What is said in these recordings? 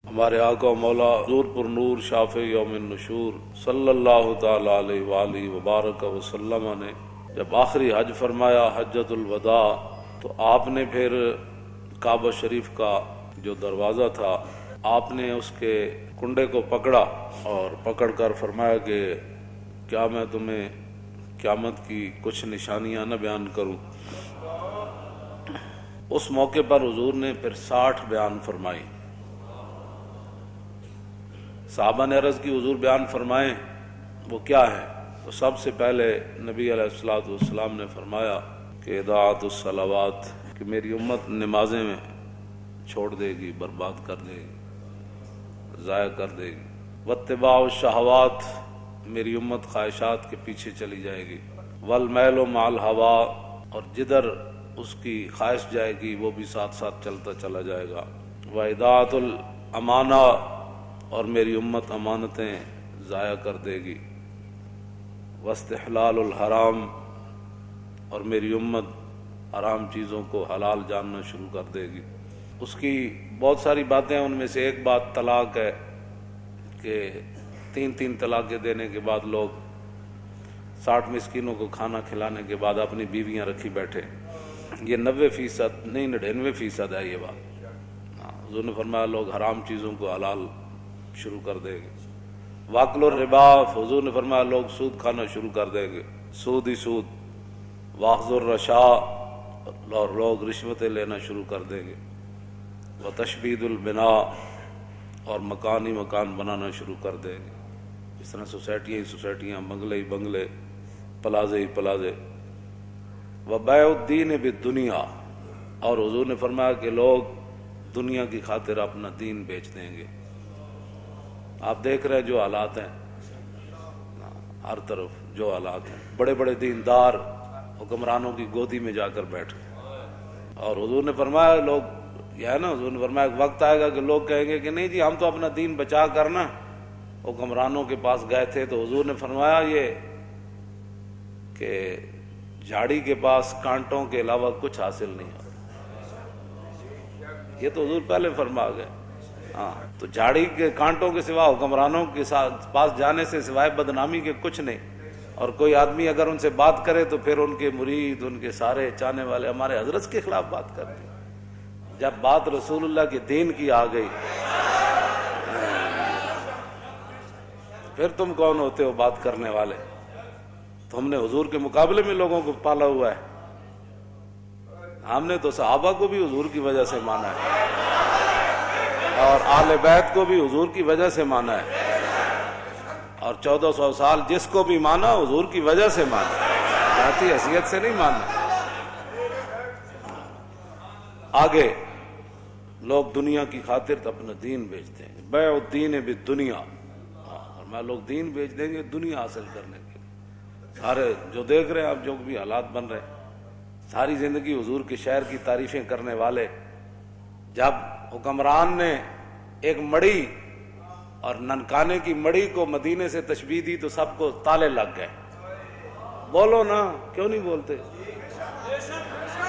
ہمارے آقا و مولا حضور پر نور شافع یوم النشور صلی اللہ تعالی علیہ وآلہ وبارک وسلم نے جب آخری حج فرمایا حجۃ الوداع، تو آپ نے پھر کعبہ شریف کا جو دروازہ تھا آپ نے اس کے کنڈے کو پکڑا اور پکڑ کر فرمایا کہ کیا میں تمہیں قیامت کی کچھ نشانیاں نہ بیان کروں۔ اس موقع پر حضور نے پھر 60 بیان فرمائی۔ صحابہ نے عرض کی حضور بیان فرمائیں وہ کیا ہے؟ تو سب سے پہلے نبی علیہ الصلوۃ والسلام نے فرمایا کہ اضاعت الصلوات، کہ میری امت نمازیں میں چھوڑ دے گی، برباد کر دے گی، ضائع کر دے گی۔ واتباع الشہوات، میری امت خواہشات کے پیچھے چلی جائے گی۔ والمیل مع الہوا، اور جدھر اس کی خواہش جائے گی وہ بھی ساتھ ساتھ چلتا چلا جائے گا۔ واضاعت الامانہ، اور میری امت امانتیں ضائع کر دے گی۔ واستحلال الحرام، اور میری امت حرام چیزوں کو حلال جاننا شروع کر دے گی۔ اس کی بہت ساری باتیں، ان میں سے ایک بات طلاق ہے کہ 3 طلاقیں دینے کے بعد لوگ 60 مسکینوں کو کھانا کھلانے کے بعد اپنی بیویاں رکھی بیٹھے۔ یہ 90% نہیں 99% ہے یہ بات۔ حضور نے فرمایا لوگ حرام چیزوں کو حلال شروع کر دیں گے۔ واکل الربا، حضور نے فرمایا لوگ سود کھانا شروع کر دیں گے، سود ہی سود۔ واخذ الرشا، اور لوگ رشوتیں لینا شروع کر دیں گے۔ وتشبید البناء، اور مکان ہی مکان بنانا شروع کر دیں گے۔ اس طرح سوسائٹیاں ہی سوسائٹیاں، بنگلے ہی بنگلے، پلازے ہی پلازے۔ وبیع الدین بالدنیا، اور حضور نے فرمایا کہ لوگ دنیا کی خاطر اپنا دین بیچ دیں گے۔ آپ دیکھ رہے ہیں جو حالات ہیں، ہر طرف جو حالات ہیں، بڑے بڑے دیندار حکمرانوں کی گودی میں جا کر بیٹھے۔ اور حضور نے فرمایا لوگ، یہ ہے نا، حضور نے فرمایا ایک وقت آئے گا کہ لوگ کہیں گے کہ نہیں جی ہم تو اپنا دین بچا کر نا حکمرانوں کے پاس گئے تھے۔ تو حضور نے فرمایا یہ کہ جھاڑی کے پاس کانٹوں کے علاوہ کچھ حاصل نہیں ہوتا۔ یہ تو حضور پہلے فرما گئے۔ ہاں، تو جھاڑی کے کانٹوں کے سوا حکمرانوں کے پاس جانے سے سوائے بدنامی کے کچھ نہیں۔ اور کوئی آدمی اگر ان سے بات کرے تو پھر ان کے مرید، ان کے سارے چاہنے والے ہمارے حضرت کے خلاف بات کرتے ہیں۔ جب بات رسول اللہ کے دین کی آ گئی پھر تم کون ہوتے ہو بات کرنے والے؟ تو ہم نے حضور کے مقابلے میں لوگوں کو پالا ہوا ہے۔ ہم نے تو صحابہ کو بھی حضور کی وجہ سے مانا ہے، اور آل بیت کو بھی حضور کی وجہ سے مانا ہے، اور 1400 سال جس کو بھی مانا حضور کی وجہ سے مانا، ذاتی حیثیت سے نہیں ماننا۔ آگے لوگ دنیا کی خاطر اپنا دین بیچتے ہیں۔ بیع الدین بالدنیا، اور میں لوگ دین بیچ دیں گے دنیا حاصل کرنے کے۔ سارے جو دیکھ رہے ہیں آپ، جو بھی حالات بن رہے ہیں، ساری زندگی حضور کے شہر کی تعریفیں کرنے والے، جب حکمران نے ایک مڑی اور ننکانے کی مڑی کو مدینے سے تشبیہ دی تو سب کو تالے لگ گئے۔ بولو نا، کیوں نہیں بولتے؟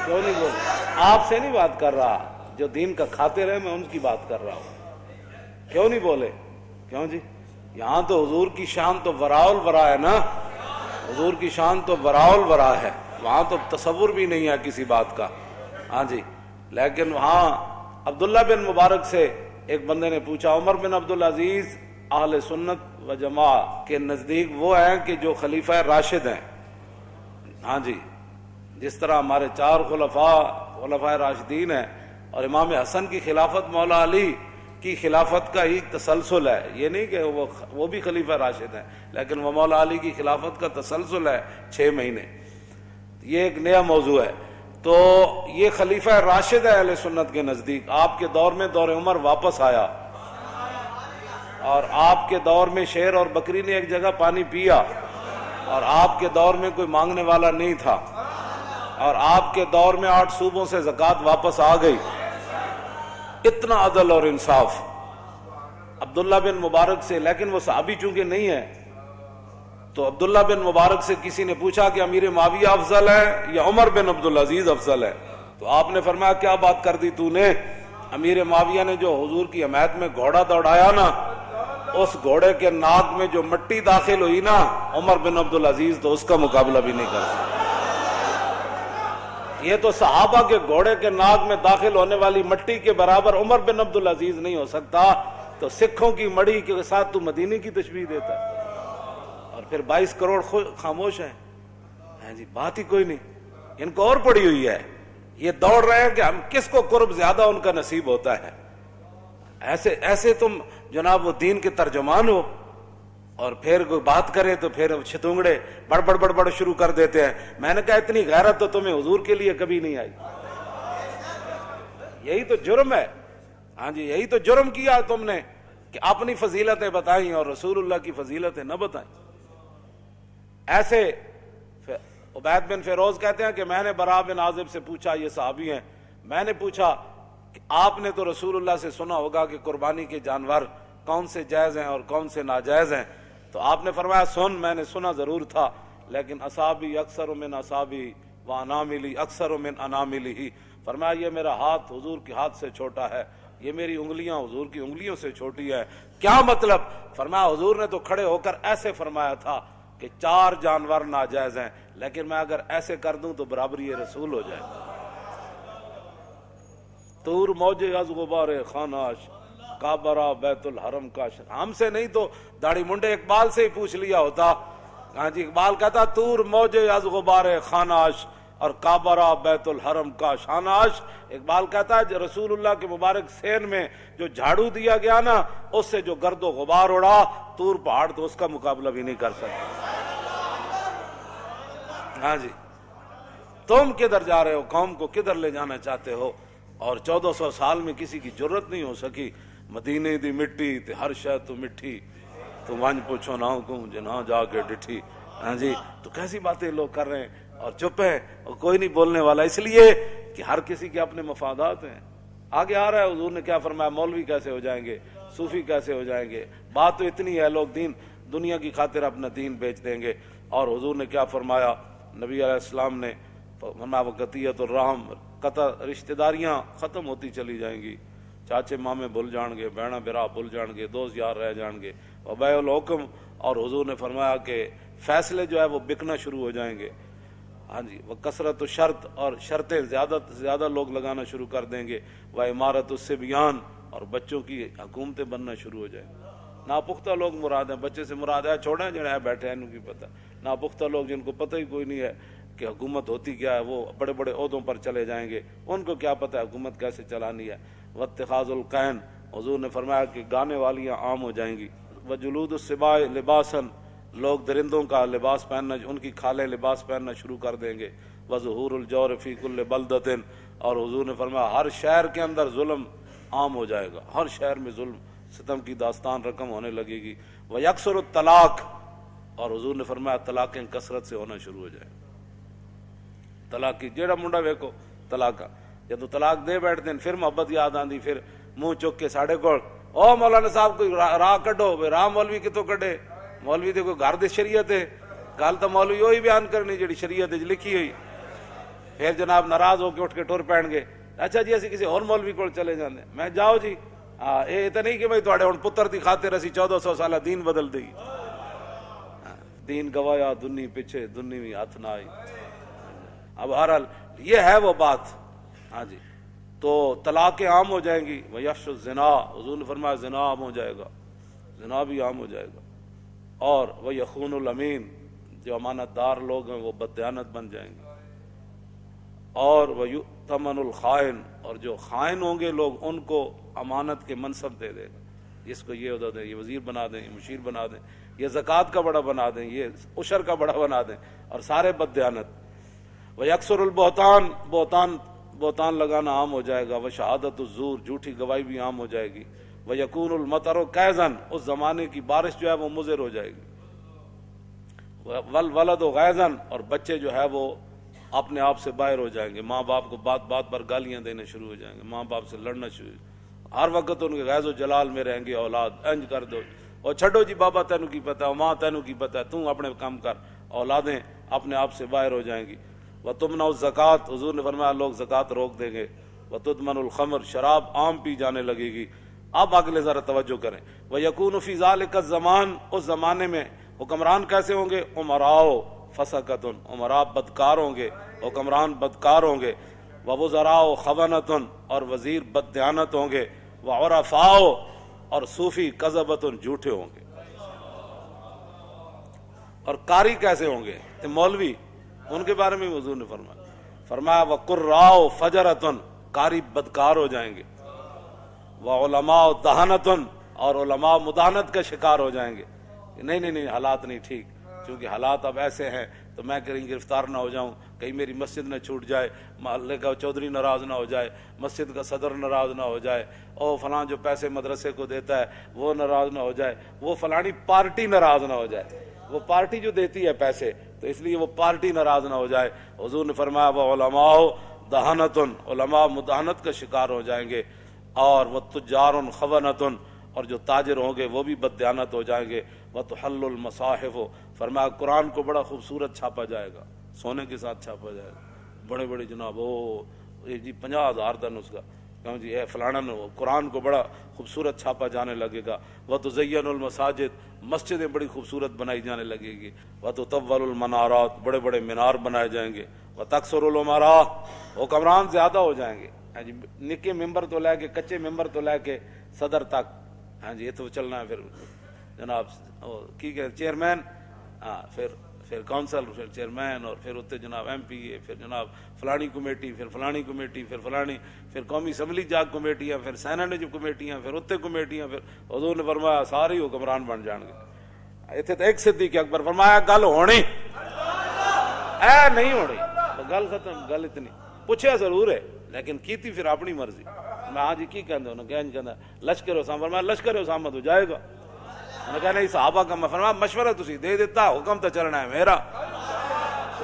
کیوں نہیں بولتے؟ آپ سے نہیں بات کر رہا، جو دین کا خاطر ہے میں ان کی بات کر رہا ہوں۔ کیوں نہیں بولے؟ کیوں جی؟ یہاں تو حضور کی شان تو وراء الورا ہے نا، حضور کی شان تو وراء الورا ہے، وہاں تو تصور بھی نہیں ہے کسی بات کا۔ ہاں جی، لیکن وہاں عبداللہ بن مبارک سے ایک بندے نے پوچھا، عمر بن عبدالعزیز اہل سنت و جماعت کے نزدیک وہ ہیں کہ جو خلیفہ راشد ہیں۔ ہاں جی، جس طرح ہمارے 4 خلفاء راشدین ہیں، اور امام حسن کی خلافت مولا علی کی خلافت کا ہی تسلسل ہے۔ یہ نہیں کہ وہ بھی خلیفہ راشد ہیں، لیکن وہ مولا علی کی خلافت کا تسلسل ہے 6 مہینے۔ یہ ایک نیا موضوع ہے۔ تو یہ خلیفہ راشد ہے اہل سنت کے نزدیک۔ آپ کے دور میں دور عمر واپس آیا، اور آپ کے دور میں شیر اور بکری نے ایک جگہ پانی پیا، اور آپ کے دور میں کوئی مانگنے والا نہیں تھا، اور آپ کے دور میں 8 صوبوں سے زکوٰۃ واپس آ گئی۔ اتنا عدل اور انصاف عبداللہ بن مبارک سے۔ لیکن وہ صحابی چونکہ نہیں ہے، تو عبداللہ بن مبارک سے کسی نے پوچھا کہ امیر معاویہ افضل ہے یا عمر بن عبدالعزیز افضل ہے؟ تو آپ نے فرمایا کیا بات کر دی تو نے؟ امیر معاویہ نے جو حضور کی حمایت میں گھوڑا دوڑایا نا، اس گھوڑے کے ناک میں جو مٹی داخل ہوئی نا، عمر بن عبدالعزیز تو اس کا مقابلہ بھی نہیں کر سکتا۔ یہ تو صحابہ کے گھوڑے کے ناک میں داخل ہونے والی مٹی کے برابر عمر بن عبدالعزیز نہیں ہو سکتا، تو سکھوں کی مڑی کے ساتھ تو مدینے کی تشبیہ دیتا ہے، اور پھر 22 کروڑ خاموش ہیں۔ جی بات ہی کوئی نہیں، ان کو اور پڑی ہوئی ہے، یہ دوڑ رہے ہیں کہ ہم کس کو قرب زیادہ ان کا نصیب ہوتا ہے۔ ایسے تم جناب وہ دین کے ترجمان ہو، اور پھر کوئی بات کرے تو پھر چھتونگڑے بڑبڑ شروع کر دیتے ہیں۔ میں نے کہا اتنی غیرت تو تمہیں حضور کے لیے کبھی نہیں آئی، یہی تو جرم ہے۔ ہاں جی، یہی تو جرم کیا تم نے کہ اپنی فضیلتیں بتائیں اور رسول اللہ کی فضیلتیں نہ بتائیں۔ ایسے عبید بن فیروز کہتے ہیں کہ میں نے براء بن عازب سے پوچھا، یہ صحابی ہیں، میں نے پوچھا کہ آپ نے تو رسول اللہ سے سنا ہوگا کہ قربانی کے جانور کون سے جائز ہیں اور کون سے ناجائز ہیں، تو آپ نے فرمایا میں نے سنا ضرور تھا، لیکن اصابی اکثر من اصابی و اناملی اکثر من اناملی، فرمایا یہ میرا ہاتھ حضور کے ہاتھ سے چھوٹا ہے، یہ میری انگلیاں حضور کی انگلیوں سے چھوٹی ہے۔ کیا مطلب؟ فرمایا حضور نے تو کھڑے ہو کر ایسے فرمایا تھا کہ 4 جانور ناجائز ہیں، لیکن میں اگر ایسے کر دوں تو برابری رسول ہو جائے۔ طور موج از غبار خاناش، کعبہ بیت الحرم کا، ہم سے نہیں تو داڑھی منڈے اقبال سے ہی پوچھ لیا ہوتا۔ ہاں جی، اقبال کہتا طور موج از غبار خاناش اور کعبہ بیت الحرم کا شاناش۔ اقبال کہتا ہے رسول اللہ کے مبارک سین میں جو جھاڑو دیا گیا نا، اس سے جو گرد و غبار اڑا، طور پہاڑ تو اس کا مقابلہ بھی نہیں کر سکتا۔ ہاں جی، تم کدھر جا رہے ہو، قوم کو کدھر لے جانا چاہتے ہو؟ اور 1400 سال میں کسی کی جرت نہیں ہو سکی۔ مدینے دی مٹی تے ہر شے تو مٹھی، تو ونج پوچھو نہ حکم جنہاں جا کے ڈٹھی۔ ہاں جی، تو کیسی باتیں لوگ کر رہے ہیں اور چپ ہیں اور کوئی نہیں بولنے والا، اس لیے کہ ہر کسی کے اپنے مفادات ہیں۔ آگے آ رہا ہے حضور نے کیا فرمایا، مولوی کیسے ہو جائیں گے، صوفی کیسے ہو جائیں گے، بات تو اتنی ہے، لوگ دنیا کی خاطر اپنا دین بیچ دیں گے۔ اور حضور نے کیا فرمایا، نبی علیہ السلام نے فرمایا وقتیت الرحم، قطع رشتہ داریاں ختم ہوتی چلی جائیں گی، چاچے مامے بھول جان گے، بہنا برا بھول جان گے، دوست یار رہ جان گے، وبیع الحکم، اور حضور نے فرمایا کہ فیصلے جو ہے وہ بکنا شروع ہو جائیں گے۔ ہاں جی، وہ کثرت و شرط، اور شرطیں زیادہ سے زیادہ لوگ لگانا شروع کر دیں گے، وہ عمارت الصبیان، اور بچوں کی حکومتیں بننا شروع ہو جائیں گی۔ ناپختہ لوگ مراد ہیں، بچے سے مراد ہے چھوڑیں جنہیں بیٹھے ہیں، ان کی پتہ۔ ناپختہ لوگ جن کو پتہ ہی کوئی نہیں ہے کہ حکومت ہوتی کیا ہے، وہ بڑے بڑے عہدوں پر چلے جائیں گے، ان کو کیا پتہ ہے حکومت کیسے چلانی ہے۔ واتخاذ القین، حضور نے فرمایا کہ گانے والیاں عام ہو جائیں گی۔ وجلود السباع لباسن، لوگ درندوں کا لباس پہننا، ان کی کھالیں لباس پہننا شروع کر دیں گے۔ وظہور الجور فی کل بلدۃ، اور حضور نے فرمایا ہر شہر کے اندر ظلم عام ہو جائے گا، ہر شہر میں ظلم ستم کی داستان رقم ہونے لگے گی۔ ویکثر الطلاق، اور حضور نے فرمایا طلاقیں کثرت سے ہونا شروع ہو جائیں۔ طلاق کی جیڑا منڈا ویکو طلاق، جب طلاق دے بیٹھتے ہیں پھر محبت یاد آندی، پھر منہ چک کے ساڑھے کو او مولانا صاحب کوئی راہ کڈو، راہ مولوی کتوں کڈے، مولوی دے کوئی گھر دی شریعت ہے، گل تو مولوی وہی بیان کرنی جڑی شریعت لکھی ہوئی۔ پھر جناب ناراض ہو کے اٹھ کے ٹر پین گے، اچھا جی اسی کسی اور مولوی کو چلے جاندے، میں جاؤ جی، یہ تو نہیں کہ بھائی تھوڑے ہن پتر دی خاطر اسی 1400 سالہ دین بدل دئی، دین گوایا دنی پیچھے دنی بھی ہاتھ نہ آئی۔ اب بہرحال یہ ہے وہ بات۔ ہاں جی، تو طلاقیں عام ہو جائیں گی۔ ویفش الزنا، حضور نے فرمایا زنا عام ہو جائے گا، زنا بھی عام ہو جائے گا۔ اور وہ یخون الامین، جو امانت دار لوگ ہیں وہ بددیانت بن جائیں گے۔ اور وہ یؤتمن الخائن، اور جو خائن ہوں گے لوگ ان کو امانت کے منصب دے دے گا، اس کو یہ عہدہ دیں، یہ وزیر بنا دیں، یہ مشیر بنا دیں، یہ زکوٰۃ کا بڑا بنا دیں، یہ عشر کا بڑا بنا دیں، اور سارے بددیانت۔ ویکثر البہتان، بہتان لگانا عام ہو جائے گا۔ وشہادت الزور، جھوٹی گواہی بھی عام ہو جائے گی۔ ویکون المطر کیزن، اس زمانے کی بارش جو ہے وہ مضر ہو جائے گی۔ والولد غیظن، اور بچے جو ہے وہ اپنے آپ سے باہر ہو جائیں گے، ماں باپ کو بات بات پر گالیاں دینے شروع ہو جائیں گے، ماں باپ سے لڑنا شروع، ہر وقت ان کے غیظ و جلال میں رہیں گے، اولاد انج کر دو، اور چھڈو جی بابا تینوں کی پتہ ہے، ماں تینوں کی پتہ ہے، تم اپنے کام کر، اولادیں اپنے آپ سے باہر ہو جائیں گی۔ وتمنع الزکوٰۃ، حضور نے فرمایا لوگ زکوٰۃ روک دیں گے۔ وتدمن الخمر، شراب عام پی جانے لگے گی۔ اب اگلے ذرا توجہ کریں، وَيَكُونُ فِي ذَلِكَ الزَّمَانِ، اس زمانے میں حکمران کیسے ہوں گے؟ عمراء فسقۃ، عمراء بدکار ہوں گے، حکمران بدکار ہوں گے، ووزراء خونۃ، اور وزیر بددیانت ہوں گے، وعرفاء، اور صوفی کذبۃ، جھوٹے ہوں گے۔ اور قاری کیسے ہوں گے؟ مولوی، ان کے بارے میں حضور نے فرمایا وقراء فجرۃ، قاری بدکار ہو جائیں گے، وعلماء دہنۃ، اور علماء مداحنت کا شکار ہو جائیں گے۔ نہیں حالات نہیں ٹھیک، کیونکہ حالات اب ایسے ہیں تو میں کہیں گرفتار نہ ہو جاؤں، کہیں میری مسجد نہ چھوٹ جائے، محلے کا چودھری ناراض نہ ہو جائے، مسجد کا صدر ناراض نہ ہو جائے، او فلاں جو پیسے مدرسے کو دیتا ہے وہ ناراض نہ ہو جائے، وہ فلانی پارٹی ناراض نہ ہو جائے، وہ پارٹی جو دیتی ہے پیسے تو اس لیے وہ پارٹی ناراض نہ ہو جائے۔ حضور نے فرمایا وہ علماء دہنۃ، علماء مداحنت کا شکار ہو جائیں گے، اور وہ تجار خونۃ، اور جو تاجر ہوں گے وہ بھی بددیانت ہو جائیں گے، وتحل المصاحف، فرمایا قرآن کو بڑا خوبصورت چھاپا جائے گا، سونے کے ساتھ چھاپا جائے گا، بڑے بڑے جناب جی 50,000 کا نسخہ، کہوں جی اے فلانا قرآن کو بڑا خوبصورت چھاپا جانے لگے گا، وتزین المساجد، مسجدیں بڑی خوبصورت بنائی جانے لگے گی، وتطول المنارات، بڑے بڑے مینار بنائے جائیں گے، وتکثر الامراء، حکمران زیادہ ہو جائیں گے، ہاں جی نکے ممبر تو لے کے کچے ممبر تو لے کے صدر تک، ہاں جی یہ تو چلنا ہے، پھر جناب کی کہ چیئرمین، ہاں پھر کونسل، پھر چیئرمین، اور پھر اتنے جناب ایم پی اے، پھر جناب فلانی کمیٹی، پھر فلانی کمیٹی، پھر فلانی، پھر قومی اسمبلی جاگ کمیٹیاں، پھر سینٹ جو کمیٹیاں، پھر اتنے کمیٹیاں، پھر حضور نے فرمایا سارے حکمران بن جان گے۔ اتنے تو ایک صدیق اکبر فرمایا گل ہونی اے نہیں ہونی، گل ختم، گل اتنی پوچھا ضرور ہے لیکن کیتی پھر اپنی مرضی۔ میں ہاں جی کی کہندے انہوں نے کہندا لشکر اسامہ، فرمایا لشکر اسامہ تو جائے گا، انہوں نے کہا نہیں صحابہ کا، میں فرمایا مشورہ تسی دے دیتا، حکم تو چلنا ہے میرا،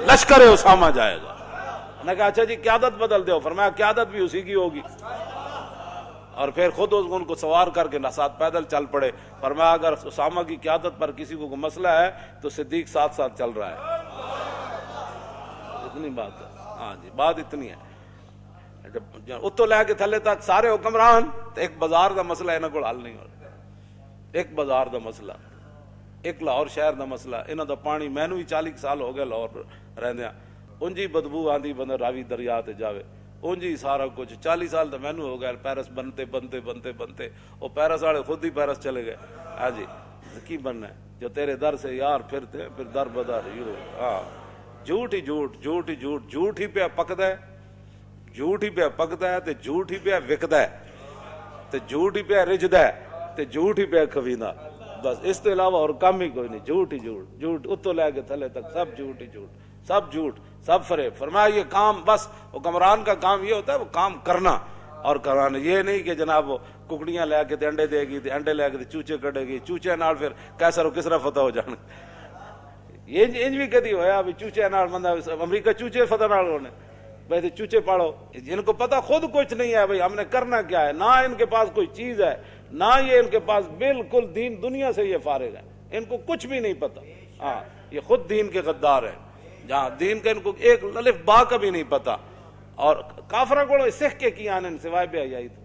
لشکر اسامہ جائے گا۔ انہوں نے کہا اچھا جی قیادت بدل دو، فرمایا قیادت بھی اسی کی ہوگی، اور پھر خود ان کو سوار کر کے ساتھ پیدل چل پڑے، فرمایا اگر اسامہ کی قیادت پر کسی کو مسئلہ ہے تو صدیق ساتھ ساتھ چل رہا ہے۔ اتنی بات ہے، ہاں جی بات اتنی ہے۔ جب اتو لے کے تھلے تک سارے حکمران، تو ایک بازار دا مسئلہ انہاں کول حل نہیں ہو رہا، ایک بازار دا مسئلہ، ایک لاہور شہر دا مسئلہ، انہاں دا پانی مینوں ہی 40 سال ہو گئے لاہور رہندیاں، انجی بدبو آندی بندہ راوی دریا تے جاوے، انجی سارا کچھ 40 سال تو مینوں ہو گئے پیرس بنتے وہ پیرس والے خود ہی پیرس چلے گئے، ہاں جی کی بننا ہے جو تیرے در سے یار پھرتے ہیں پھر در بدر، ہاں جھوٹ ہی جھوٹ ہی پہ پکدا ہے، جھوٹ ہی پہ پکدا ہے تے جھوٹ ہی پہ وکدا ہے تے جھوٹ ہی پہ رجدا ہے تے جھوٹ ہی پہ کھویندا، بس اس تو علاوہ اور کام ہی کوئی نہیں، جھوٹ ہی جھوٹ اتو لے کے تھلے تک سب جھوٹ ہی جھوٹ، سب فریب۔ فرمایا یہ کام بس حکمران کا کام یہ ہوتا ہے وہ کام کرنا اور کرانا، یہ نہیں کہ جناب وہ ککڑیاں لے کے تے انڈے دے گی تے انڈے لے کے تے چوچے کٹے گی، چوچے نال پھر کیسر و کسرا فتح ہو جان، یہ انج بھی کدی ہویا بھی چوچے نال بندہ امریکہ چوچے فتح نال ہونے، بھائی چوچے پاڑو، ان کو پتا خود کچھ نہیں ہے بھائی ہم نے کرنا کیا ہے، نہ ان کے پاس کوئی چیز ہے، نہ یہ ان کے پاس بالکل دین دنیا سے یہ فارغ ہے، ان کو کچھ بھی نہیں پتا، ہاں یہ خود دین کے غدار ہیں، جہاں دین کا ان کو ایک الف با کا بھی نہیں پتا، اور کافرہ کو سکھ کے کیا آنے سوائے بے حیائی تو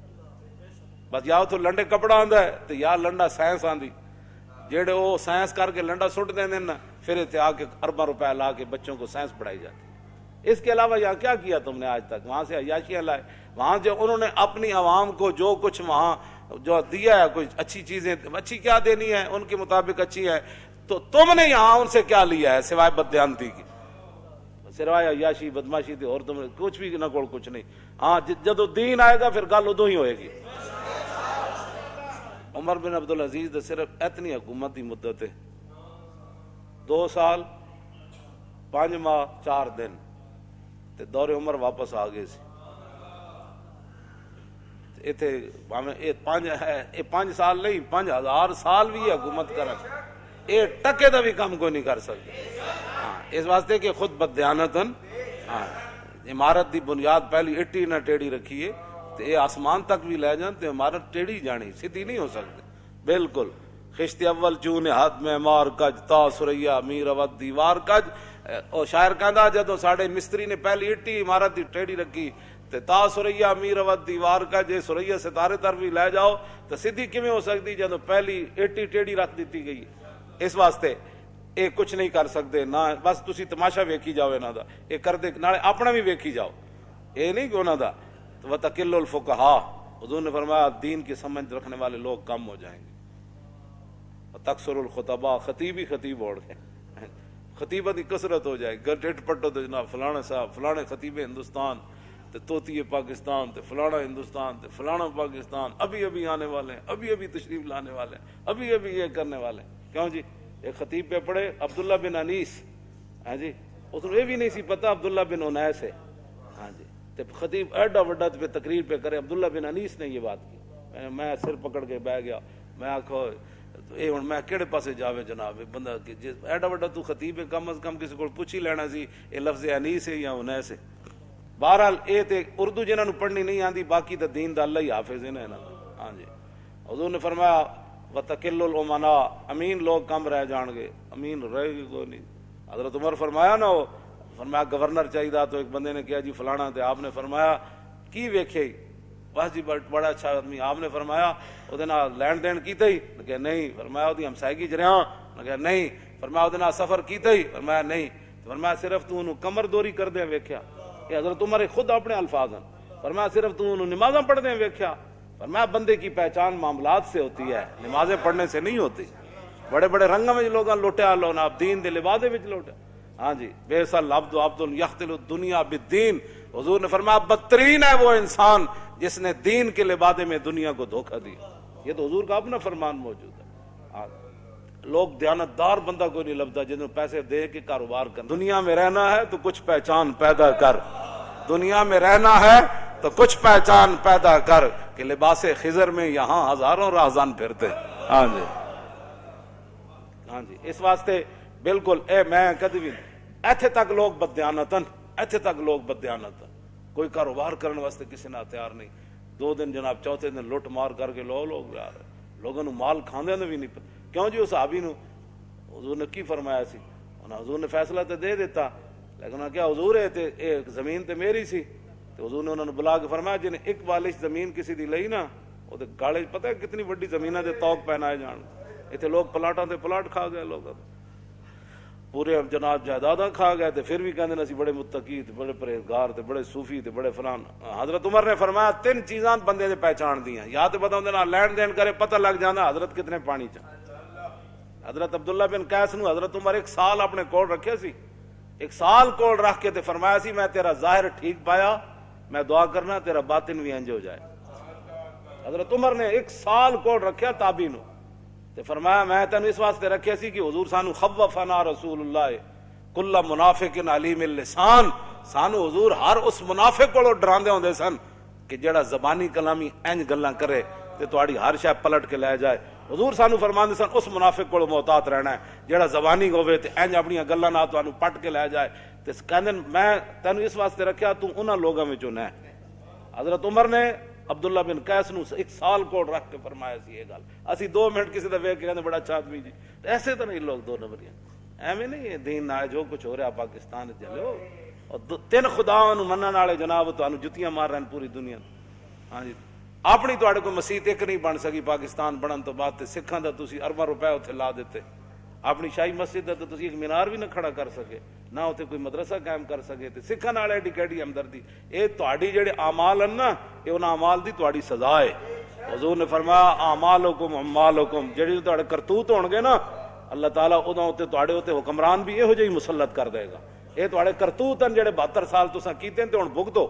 بس یا تو لنڈے کپڑا آندا ہے تو یا لنڈا سائنس آندی، جیڑے وہ سائنس کر کے لنڈا سٹ دیں نا پھر اتنے آ کے ارباں روپے لا کے بچوں کو سائنس پڑھائی جاتی۔ اس کے علاوہ یہاں کیا کیا تم نے آج تک؟ وہاں سے عیاشیاں لائے، وہاں جو انہوں نے اپنی عوام کو جو کچھ وہاں جو دیا ہے، کوئی اچھی چیزیں، اچھی کیا دینی ہے ان کے مطابق اچھی ہے، تو تم نے یہاں ان سے کیا لیا ہے سوائے بددیانتی کی، سوائے عیاشی بدماشی تھی، اور تم نے کچھ بھی نہ کوئی کچھ نہیں۔ ہاں جدو دین آئے گا پھر گل ادو ہی ہوئے گی۔ عمر بن عبدالعزیز صرف اتنی حکومت کی مدت ہے 2 سال 5 ماہ 4 دن تے دور عمر واپس آ گئے سی، اتنے یہ 5 سال نہیں 5000 سال بھی حکومت کرن، یہ ٹکے دا بھی کام کوئی نہیں کر سکتے، اس واسطے کہ خود بددیانتن عمارت دی بنیاد پہلی اٹی نہ ٹیڑھی رکھیے تو یہ آسمان تک بھی لے جان تو عمارت ٹیڑھی جانی، سیدھی نہیں ہو سکتی بالکل۔ خشت اول چون ہاتھ میں مار کج تا سریا میر اود دیوار کج، اور شاعر کہندا جدو ساڈے مستری نے پہلی اٹی عمارت دی ٹیڑھی رکھی تے تا سریا میر ود دیوار کا جے سریا ستارے طرف بھی لے جاؤ تو سیدھی کیویں ہو سکتی جدوں پہلی ایٹی ٹیڑھی رکھ دیتی گئی. اس واسطے یہ کچھ نہیں کر سکتے نہ بس تسی تماشا ویکھی جاؤ انہاں دا, یہ کردے نالے اپنا بھی ویکھی جاؤ, یہ نہیں کہ انہاں دا. وتقل الفقہا, حضور نے فرمایا دین کی سمجھ رکھنے والے لوگ کم ہو جائیں گے. تکثر الخطباء, خطیب ہی خطیب اوڑ گئے, خطیبہ کی کثرت ہو جائے. گٹٹ پٹو تو جناب فلانا صاحب فلانے خطیب ہندوستان تے توتی پاکستان تے فلانا ہندوستان تے فلانا پاکستان ابھی ابھی آنے والے ہیں, ابھی ابھی تشریف لانے والے ہیں, ابھی ابھی یہ کرنے والے ہیں. کیوں جی؟ ایک خطیب پہ پڑھے عبداللہ بن انیس, ہاں جی, اس کو یہ بھی نہیں سی پتا عبداللہ بن انیس ہے. ہاں جی, تے خطیب ایڈا وڈا پہ تقریر پہ کرے عبداللہ بن انیس نے یہ بات کی. میں سر پکڑ کے بہ گیا, میں آخو یہ ہوں میں کہڑے پاسے جاوے جناب, بندہ ایڈا وڈا تو خطیب ہے, کم از کم کسی کو پوچھ ہی لینا سی یہ لفظ انیس ہے یا انیس ہے. بہرحال یہ تے اردو جنہوں نے پڑھنی نہیں آتی, باقی تو دین دا اللہ ہی حافظ ہے نا. ہاں جی, حضور نے فرمایا وتقل الامناء, امین لوگ کم رہ جان گے, امین رہے گی کوئی نہیں. حضرت عمر فرمایا نا, فرمایا گورنر چاہیے, تو ایک بندے نے کہا جی فلانا, تے آپ نے فرمایا کی ویکھے, بس جی بڑا اچھا آدمی. آپ نے فرمایا وہ لین دین کیتا ہی, کہ نہیں. فرمایا وہ ہمسائیگی چ رہا, کہ نہیں. فرمایا وہ سفر کیتا ہی, فرمایا نہیں. فرمایا صرف تو انہوں کمر دوری کر دیں ویکھیا, کہ حضرت عمر خود اپنے الفاظ ہیں. فرمایا صرف تو انہوں نمازاں پڑھ دیں ویکھیا. فرمایا بندے کی پہچان معاملات سے ہوتی ہے, نمازیں پڑھنے سے نہیں ہوتی. بڑے بڑے رنگوں میں لوگوں لوٹیا لو نا, دین دے لبادے وچ لوٹیا. ہاں جی, بے سل عبد عبد یختل الدنیا بالدین. حضور نے فرمایا بدترین ہے وہ انسان جس نے دین کے لبادے میں دنیا کو دھوکہ دیا. یہ تو حضور کا اپنا فرمان موجود ہے. لوگ دیانتدار بندہ کوئی نہیں لبدا جنہوں پیسے دے کے کاروبار کر. دنیا میں رہنا ہے تو کچھ پہچان پیدا کر, دنیا میں رہنا ہے تو کچھ پہچان پیدا کر, کہ لباس خضر میں یہاں ہزاروں راہزان پھرتے. ہاں جی, ہاں جی, اس واسطے بالکل اے میں کدی بھی ایتھے تک لوگ بددیانتن, ایتھے تک لوگ بددیانتن, کوئی کاروبار کرنے واسطے کسی نے تیار نہیں. 2 دن جناب چوتھے دن لٹ مار کر کے لوگ یار لوگوں مال کھاندے نے بھی نہیں پتا. کیوں جی, اس صحابی نو حضور نے کی فرمایا سی, حضور نے فیصلہ تو دے دیتا, لیکن کیا حضور ہے تے ایک زمین تے میری سی. تو حضور نے انہوں نے بلا کے فرمایا جن ایک بالش زمین کسی دی لئی نا, وہ گاڑے پتہ ہے کتنی بڑی زمیناں دے توق پہنائے جان. اتنے لوگ پلاٹاں تے پلاٹ کھا گئے, لوگ پورے جناب جائیداداں کھا گئے, تے پھر بھی کہندے نے اسی بڑے متقی تے بڑے پرہیزگار تے بڑے صوفی تے بڑے فلان. حضرت عمر نے فرمایا 3 چیزاں بندے دے پہچان دیاں, یا تے بندہ اندے نال لین دین کرے پتہ لگ جاندا حضرت کتنے پانی چ. حضرت عبداللہ بن قیس نو حضرت عمر 1 سال اپنے کول رکھے سی, 1 سال کول رکھ کے تے فرمایا سی میں تیرا ظاہر ٹھیک پایا, میں دعا کرنا تیرا باطن بھی انج ہو جائے. حضرت عمر نے 1 سال کول رکھیا تابعی نو, تے فرمایا میں تینوں اس واسطے رکھیا سی کہ حضور سانو خوفنا رسول اللہ کل منافق علیم اللسان, سانو حضور ہر اس منافق کو ڈراندے ہوندے سن کہ جڑا زبانی کلامی انج گلاں کرے تے تہاڈی ہر شے پلٹ کے لے جائے. حضور سانو فرماندے سن اس منافق کو محتاط رہنا ہے جڑا زبانی ہوے تے انج اپنی گلاں نال تانوں پٹ کے لے جائے. تے کہندے میں تینوں اس واسطے رکھیا تو انہاں لوگاں وچوں نہ. حضرت عمر نے عبداللہ بن قیس نو 1 سال کو رکھ کے فرمایا سی یہ گل. اسی 2 منٹ کسی دا ویکھ کے کہندے بڑا اچھا آدمی جی, ایسے تو نہیں لوگ 2 نمبریاں. ایویں نہیں ہے دین نہ جو کچھ ہو رہا پاکستان چلو, اور 3 خداواں نو منن والے جناب تانوں جتیاں مار رہے ہیں پوری دنیا. ہاں جی, اپنی تواڈے کوئی مسجد ایک نہیں بن سکی پاکستان بنن تو بعد, تے سکھاں دا تسی ارباں روپے اوتھے لا دیتے. اپنی شاہی مسجد دا تو تسی ایک مینار بھی نہ کھڑا کر سکے, نہ اوتھے کوئی مدرسہ قائم کر سکے. تے سکھاں نال ایڈی کیڑی ہمدردی. اے تواڈی جڑے اعمال ہیں نا, اے انہاں اعمال دی تواڈی سزا ہے. حضور نے فرمایا اعمالکم اعمالکم, جڑے تواڈے کرتوت ہون گے نا اللہ تعالیٰ اُداں تے تواڈے اوتے حکمران بھی یہو جہی مسلط کر دے گا. اے تواڈے کرتوت ہیں جڑے 72 سال تساں کیتے تے ہن بھگتو.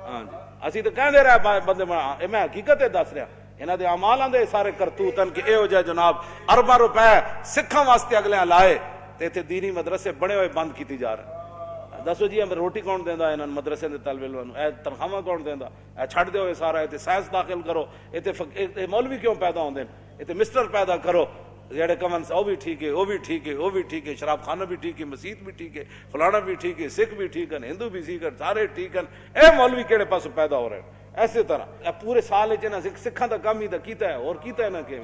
ہاں جی, اسی تو کہندے رہے بندے, میں حقیقت دس رہا, انہاں دے اعمالاں دے سارے کرتوت ہیں کہ یہو جہے جناب ارباں روپے سکھاں واسطے اگلے لائے تے اتنے دینی مدرسے بڑے ہوئے بند کیتی جا رہے ہیں. دسو جی ہمیں روٹی کون دیندا انہاں مدرسے دے طالب علماں, اے تنخواہ کون دیندا, اے چھڈ دیو سارا, اتنے سائنس داخل کرو, اتنے مولوی کیوں پیدا ہوندے, اتنے مسٹر پیدا کرو جڑے کمن سے وہ بھی ٹھیک ہے, وہ بھی ٹھیک ہے, وہ بھی ٹھیک ہے, شراب خانہ بھی ٹھیک ہے, مسجد بھی ٹھیک ہے, فلانا بھی ٹھیک ہے, سکھ بھی ٹھیک ہے, ہندو بھی ٹھیک ہے, سارے ٹھیک ہیں. اے مولوی کہڑے پاس پیدا ہو رہے ہیں. ایسے طرح پورے سال سکھاں دا کام ہی دا کیتا ہے, اور کیتا ہے نہ کہ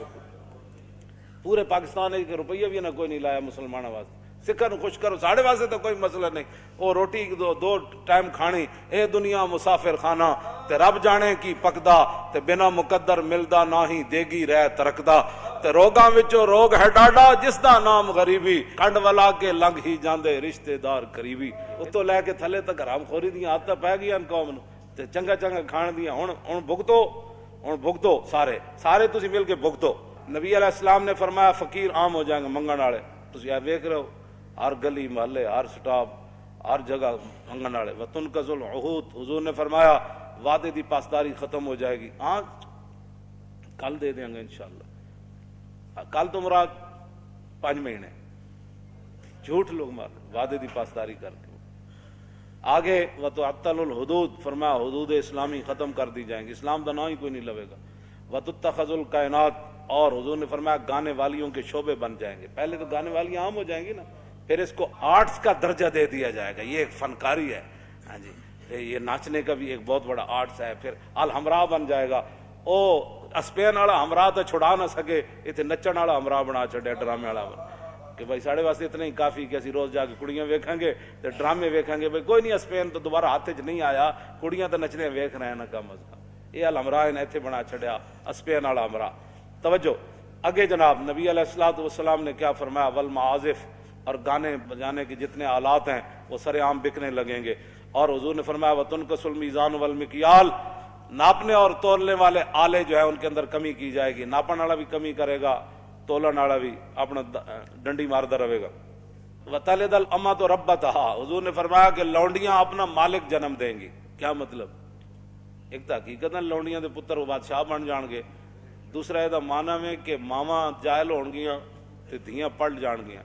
پورے پاکستان ایک روپیہ بھی نہ کوئی نہیں لایا مسلمانوں واسطے. سکھاں نوں خوش کرو، ساڑے واسطے تو کوئی مسئلہ نہیں، وہ روٹی دو ٹائم کھانی، اے دنیا مسافر خانہ، تے رب جانے کی پکدا، تے بنا مقدر ملدا نہ ہی دیگی رہ ترکدا، تے روگاں وچوں روگ ہے ڈاڈا جس دا نام غریبی، کنڈ ولا کے لنگ ہی جاندے رشتے دار قریبی۔ اتوں لے کے تھلے تک حرام خوری دیاں عادتاں پی گئیاں قوم نوں، تے چنگا چنگا کھان دیاں، ہن بھگتو سارے تسی مل کے بھگتو۔ نبی علیہ السلام نے فرمایا فقیر عام ہو جائیں گے، منگن والے تسی ویکھ رہے ہو ہر گلی محلے ہر سٹاپ ہر جگہ منگن والے۔ وتنقض العہود، حضور نے فرمایا وعدے دی پاسداری ختم ہو جائے گی، ہاں کل دے دیں گے انشاءاللہ، کل تو مراد 5 مہینے، جھوٹ لوگ مار وعدے دی پاسداری کر کے۔ آگے وتعطل الحدود، فرمایا حدود اسلامی ختم کر دی جائیں گی، اسلام دا نام ہی کوئی نہیں لوے گا۔ وتتخذ الکائنات، اور حضور نے فرمایا گانے والیوں کے شعبے بن جائیں گے، پہلے تو گانے والی عام ہو جائیں گی نا، پھر اس کو آرٹس کا درجہ دے دیا جائے گا، یہ ایک فنکاری ہے، ہاں جی یہ ناچنے کا بھی ایک بہت بڑا آرٹس ہے۔ پھر الحمراء بن جائے گا، او اسپین والا ہمراہ تو چھڑا نہ سکے، اتنے نچن والا ہمراہ بنا چھڑیا، ڈرامے والا کہ بھائی ساڑے واسطے اتنا ہی کافی کہ اسی روز جا کے کڑیاں ویکھیں گے تے ڈرامے ویکھیں گے، بھائی کوئی نہیں اسپین تو دوبارہ ہاتھ چ نہیں آیا، کڑیاں تو نچنے ویکھ رہے ہیں نا کم از کم، یہ الحمراہ نے اتنے بنا چھڑیا اسپین والا ہمراہ۔ توجہ اگے جناب نبی علیہ الصلوۃ والسلام نے کیا فرمایا، والمعازف، اور گانے بجانے کے جتنے آلات ہیں وہ سر عام بکنے لگیں گے، اور حضور نے فرمایا وتنقص المیزان والمکیال، ناپنے اور تولنے والے آلے جو ہے ان کے اندر کمی کی جائے گی، ناپن والا بھی کمی کرے گا، تولن والا بھی اپنا ڈنڈی مارتا رہے گا۔ وتلد الامۃ ربتہا، حضور نے فرمایا کہ لونڈیاں اپنا مالک جنم دیں گی۔ کیا مطلب؟ ایک تو حقیقت لونڈیاں دے پتر وہ بادشاہ بن جان گے، دوسرا یہ مانا میں کہ ماواں جائل ہون گیاں تے دھیاں پڑھ جان گیاں،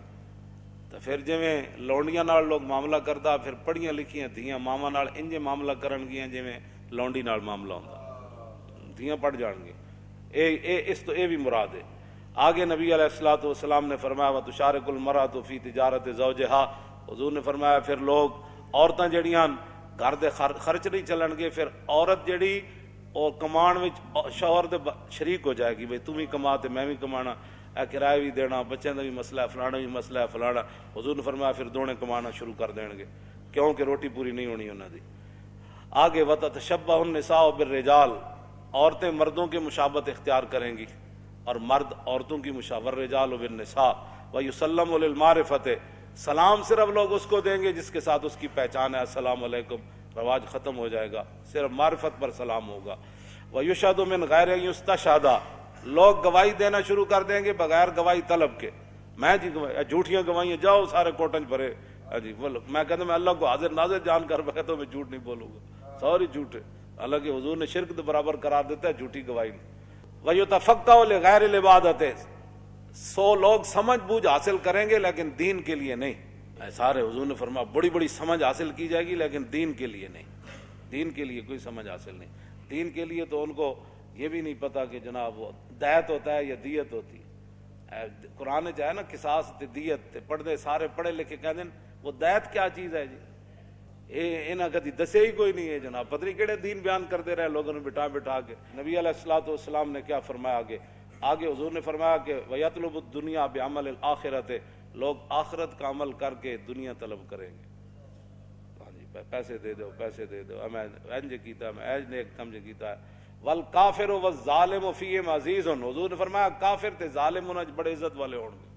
تو پھر جویں لونڈیاں نال لوگ معاملہ کردا، پھر پڑھیاں لکھیاں دھیاں ماواں نال انجے معاملہ کرن گیاں جویں لونڈی نال معاملہ ہوندا، دھیاں پڑھ جان گے، اس تو اے بھی مراد ہے۔ آگے نبی علیہ الصلوۃ والسلام نے فرمایا وتشارک المرأۃ فی تجارت زوجہا، حضور نے فرمایا پھر لوگ عورتاں جڑیاں گھر دے خرچ نہیں چلن گے، پھر عورت جڑی اور کمان وچ شوہر دے شریک ہو جائے گی، بھئی تم بھی کما تے میں بھی کمانا، اے کرایہ بھی دینا، بچوں کا بھی مسئلہ ہے، فلانا بھی مسئلہ ہے فلانا، حضور نے فرمایا پھر دونے کمانا شروع کر دیں گے، کیونکہ روٹی پوری نہیں ہونی انہاں دی۔ آگے وتتشبہ النساء بالرجال، عورتیں مردوں کی مشابہت اختیار کریں گی اور مرد عورتوں کی مشابہت، والرجال بالنساء ویسلم للمعرفۃ، سلام صرف لوگ اس کو دیں گے جس کے ساتھ اس کی پہچان ہے، السلام علیکم رواج ختم ہو جائے گا، صرف معرفت پر سلام ہوگا۔ وَيُشْهَدُ مِنْ غَيْرِ يُسْتَشْهَدَ، لوگ گواہی دینا شروع کر دیں گے بغیر گواہی طلب کے، میں جی جھوٹیاں گواہیاں جاؤ سارے کوٹنج بھرے، جی میں کہتا میں اللہ کو حاضر ناظر جان کر بیٹھا تو میں جھوٹ نہیں بولوں گا، سوری جھوٹ ہے، حالانکہ حضور نے شرک کے برابر قرار دیتا ہے جھوٹی گواہی میں۔ وَيُتَفَقَّهُ لِغَيْرِ الْعِبَادَةِ، 100 لوگ سمجھ بوجھ حاصل کریں گے لیکن دین کے لیے نہیں، سارے حضور نے فرمایا بڑی بڑی سمجھ حاصل کی جائے گی لیکن دین کے لیے نہیں، دین کے لیے کوئی سمجھ حاصل نہیں، دین کے لیے تو ان کو یہ بھی نہیں پتا کہ جناب وہ دیت ہوتا ہے یا دیت ہوتی ہے، قرآن جو ہے نا قصاص تے دیت تے پڑھتے سارے پڑھے لکھے کہہ دیں وہ دیت کیا چیز ہے جی، انہاں کدی دسے ہی کوئی نہیں ہے جناب، پتہ نہیں کہڑے دین بیان کرتے رہے لوگوں نے بٹھا بٹھا کے۔ نبی علیہ الصلوۃ والسلام نے کیا فرمایا آگے حضور نے فرمایا کہ وَيَطْلُبُ الدُّنْيَا بِعَمَلِ الْآخِرَةِ، لوگ آخرت کا عمل کر کے دنیا طلب کریں گے، ہاں جی پیسے دے دو پیسے دے دو، میں انج کیتا میں ایج نیک کم کیتا ہے۔ والکافر والظالم فیہم عزیز، حضور نے فرمایا کافر تے ظالم انہاں بڑے عزت والے ہون گے،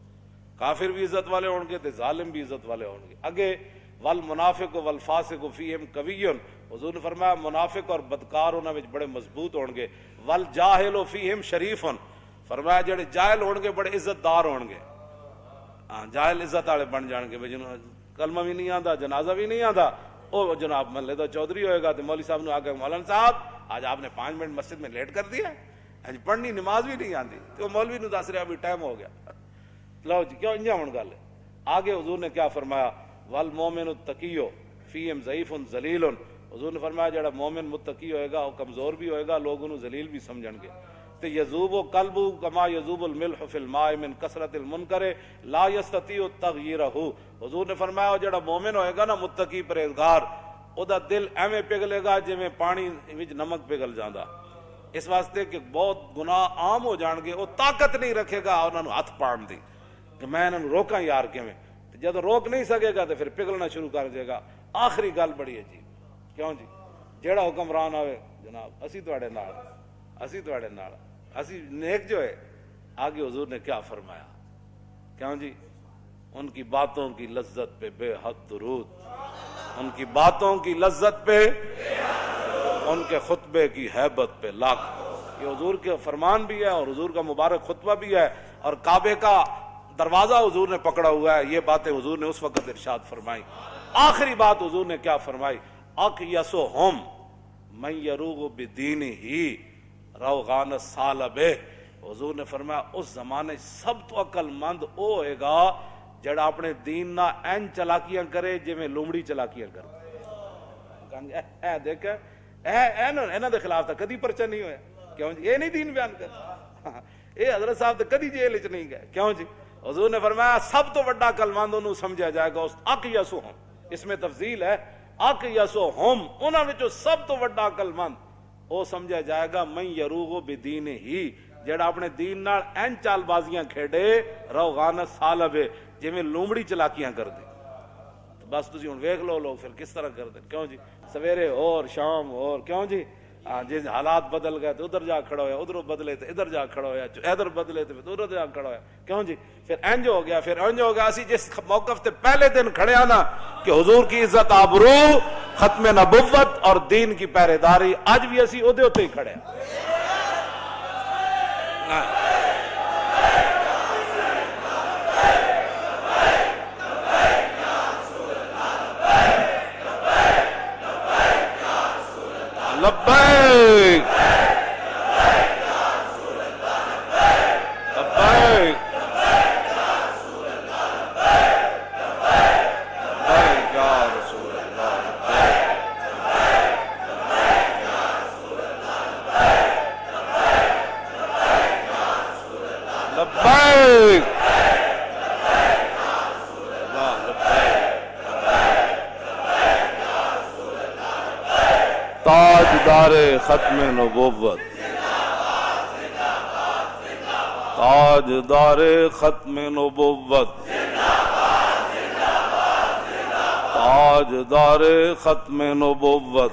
کافر بھی عزت والے ہون گے تے ظالم بھی عزت والے ہون گے۔ اگے والمنافق والفاسق فیہم قوی، حضور نے فرمایا منافق اور بدکار انہاں وچ بڑے مضبوط ہون گے۔ والجاہل فیہم شریف، فرمایا جڑے جاہل ہون گے بڑے عزت دار ہون گے، ہاں جاہل عزت والے بن جان گے، جنہوں کلمہ بھی نہیں آتا جنازہ بھی نہیں آتا، وہ جناب محلے دا چودھری ہوئے گا تو مولوی صاحب نے آ کے مولانا صاحب آج آپ نے 5 منٹ مسجد میں لیٹ کر دیا ہے، پڑھنی نماز بھی نہیں آتی، تو مولوی نے دس رہا ابھی ٹائم ہو گیا، لو جی کیوں انجا ہون گل ہے۔ آگے حضور نے کیا فرمایا والمومن التقی فیہم ضعیف ذلیل، حضور نے فرمایا جڑا مومن متقی ہوئے گا وہ کمزور بھی ہوئے گا، لوگ انہوں ذلیل بھی سمجھن گے۔ تو یذوب قلبہ کما یذوب الملح فی الماء من کثرت المنکر لا یستطیع تغییرہ، حضور نے فرمایا جڑا مومن ہوئے گا نا متقی پرہیزگار، او دا دل ایویں پگھلے گا جویں پانی وچ نمک پگھل جاندا، اس واسطے کہ بہت گناہ عام ہو جان گے، وہ طاقت نہیں رکھے گا انہاں نوں ہاتھ پاڑن دی کہ میں انہاں نوں روکاں یار کیویں، جب روک نہیں سکے گا تو پھر پگھلنا شروع کر دے گا. آخری گل بڑی عجیب, کیوں جی؟ جیڑا حکمران آوے جناب اسی تواڈے نال, اسی تواڈے نال, اسی نیک جو ہے. آگے حضور نے کیا فرمایا, کیوں جی؟ ان کی باتوں کی لذت پہ بے حد درود, ان کی باتوں کی لذت پہ, ان کے خطبے کی ہیبت پہ لاکھ. یہ حضور کے فرمان بھی ہے اور حضور کا مبارک خطبہ بھی ہے, اور کعبے کا دروازہ حضور نے پکڑا ہوا ہے. یہ باتیں حضور نے اس وقت ارشاد فرمائی. آخری بات حضور نے کیا فرمائی, اقیسہم من یروغ بدینہ روغان الثعلب. حضور نے فرمایا اس زمانے سب تو عقل مند او ہوئے گا جڑا اپنے دین نہ این چلاکیاں کرے جویں لومڑی چلاکیاں کرے. اے دیکھ انہاں دے خلاف تو کدی پرچہ نہیں ہویا, کیوں جی؟ یہ نہیں دین بیان کر, اے حضرت صاحب تو کدی جیل وچ نہیں گئے, کیوں جی؟ حضور نے فرمایا سب تو بڑا عقل مند انہوں سمجھا جائے گا. اقیسہم, اس میں تفضیل ہے, اقیسہم انہاں وچوں سب تو بڑا عقل مند او سمجھا جائے گا من یروغ بدینہ, جڑا اپنے دین نال این چال بازیاں کھیڑے روغان الثعلب, جویں لومڑی چلاکیاں کر دے. بس تسی ہن ویکھ لو لوگ پھر کس طرح کرتے, کیوں جی؟ سویرے اور شام اور, کیوں جی؟ جی حالات بدل گئے تو ادھر جا کھڑا ہویا, ادھر بدلے تو ادھر جا کھڑا ہویا, ادھر بدلے تو ادھر جا کھڑا ہویا, کیوں جی؟ پھر انج ہو گیا, پھر انج ہو گیا. اسی جس موقف تے پہلے دن کھڑے آنا کہ حضور کی عزت آبرو, ختم نبوت اور دین کی پہرے داری, اج بھی اسی اودے اوتے ہی کھڑے ہیں. لبیک لبیک تاجدار ختم نبوت, تاجدار ختم نبوت, تاجدار ختم نبوت,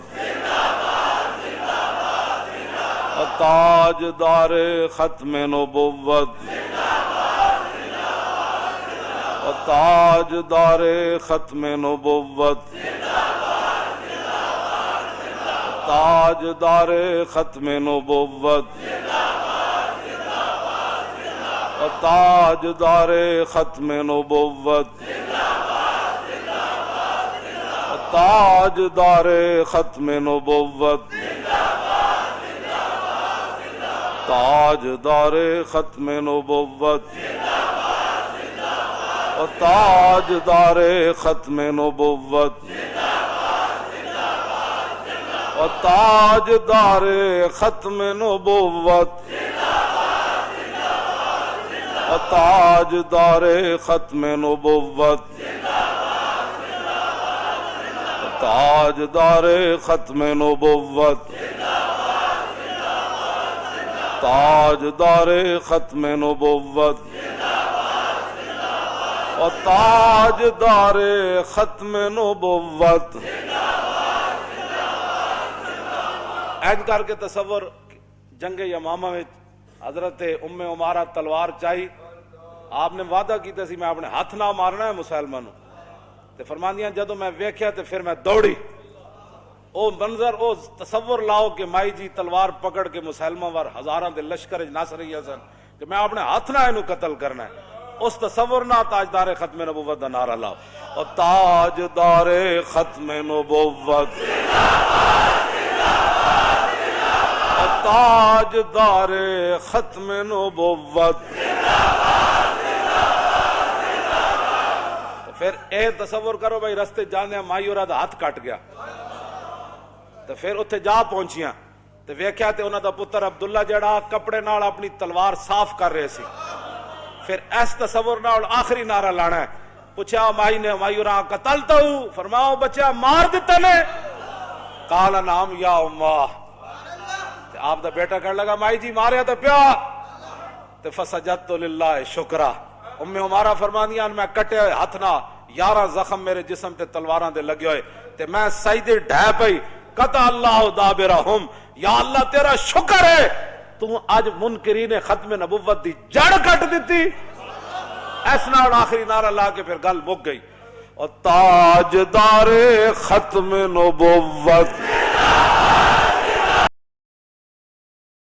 تاجدار ختم نبوت, تاجدار ختم نبوت, تاجدار ختم نبوت, تاجدار ختم نبوت, تاجدار ختم نبوت, تاجدار ختم نبوت, تاجدار ختم نبوت, تاجدار ختم نبوت, تاجدار ختم نبوت, تاجدار ختم نبوت, تاجدار ختم نبوت, تاجدار ختم نبوت. این کر کے تصور جنگ یمامہ میں حضرت ام عمارہ تلوار چاہی, آپ نے وعدہ کیتا سی میں اپنے ہاتھ نہ مارنا ہے مسلمانوں, تے فرماندیاں جدوں میں ویکھیا تے پھر میں دوڑی. او منظر, او تصور لاؤ کہ مائی جی تلوار پکڑ کے مسلماں وار ہزاراں دے لشکر نس رہی سن کہ میں اپنے ہاتھ نہ اینو قتل کرنا ہے. اس تصور نہ تاجدار ختم نبوت دا نعرہ لاؤ, اور تاجدار ختم نبوت, تاجدار ختم نبوت. پھر اے تصور کرو بھائی رستے جانے مائی اور ہاتھ کٹ گیا, تو پھر اتنے جا پہنچیاں تو ویکھیا تے انہاں دا پتر عبداللہ جڑا کپڑے نال اپنی تلوار صاف کر رہے سی. پھر اس تصور نال آخری نعرہ لانا ہے. پوچھا مائی نے, مائی اور قتلتا ہوں, فرماؤ بچہ مار دیتا نے, قال نعم یا امہ. آپ دا بیٹا کہنے لگا مائی جی ماریا تو پیا, تو فسجدت للہ شکرا, ام عمارہ فرمانیاں میں کٹے ہوئے ہاتھ نہ 11 زخم میرے جسم تے تلواراں دے لگے ہوئے تے میں سجدے ڈھے پئی قطع اللہ دابرہم، یا اللہ تیرا شکر ہے تو اج منکرین ختم نبوت دی جڑ کٹ دیتی۔ اس نال آخری نعرہ لا کے پھر گل مک گئی۔ اور تاجدار ختم نبوت